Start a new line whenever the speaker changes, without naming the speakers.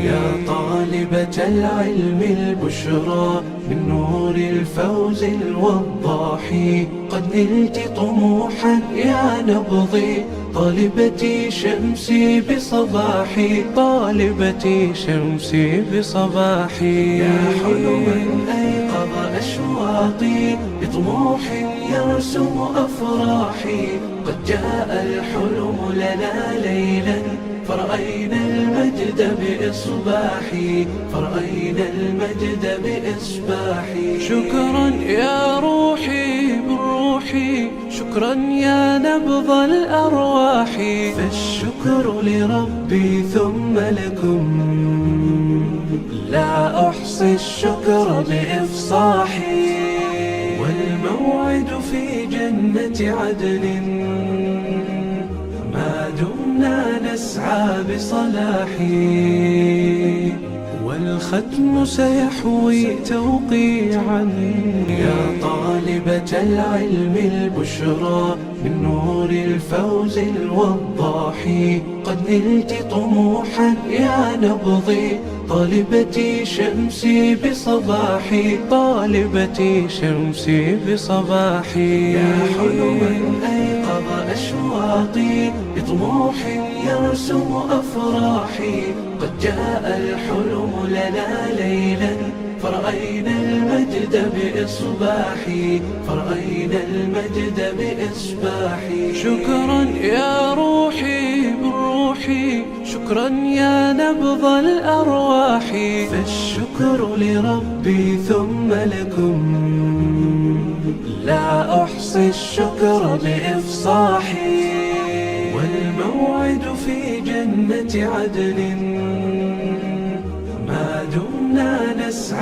يا طالبة العلم البشرى من نور الفوز الوضاح، قد نلت طموحا يا نبضي، طالبتي شمسي بصباحي، طالبتي شمسي بصباحي. يا حلما أيقظ أشواقي بطموح يرسم أفراحي، قد جاء الحلم لنا ليلا فرأينا المجد بإصباحي، فرأينا المجد بإصباحي. شكرا يا روحي بالروح، شكرا يا نبض الأرواح، فالشكر لربي ثم لكم، لا أحصي الشكر بإفصاحي. والموعد في جنة عدن ما دمنا نسعى بصلاحي، والختم سيحوي توقيعا. يا طالبة العلم البشرى من نور الفوز الوضاح، قد نلت طموحا يا نبضي، طالبتي شمسي بصباحي، طالبتي شمسي بصباحي. يا حلما أيقظ أشواقي بطموح يرسم أفراحي، قد جاء الحلم لنا ليلا فرأينا المجد بإصباحي، فرأينا المجد بإصباحي. شكرا يا روحي بالروح، شكرا يا نبض الأرواح، فالشكر لربي ثم لكم، لا أحصي الشكر بإفصاحي. والموعد في جنة عدن ما دمنا نسعى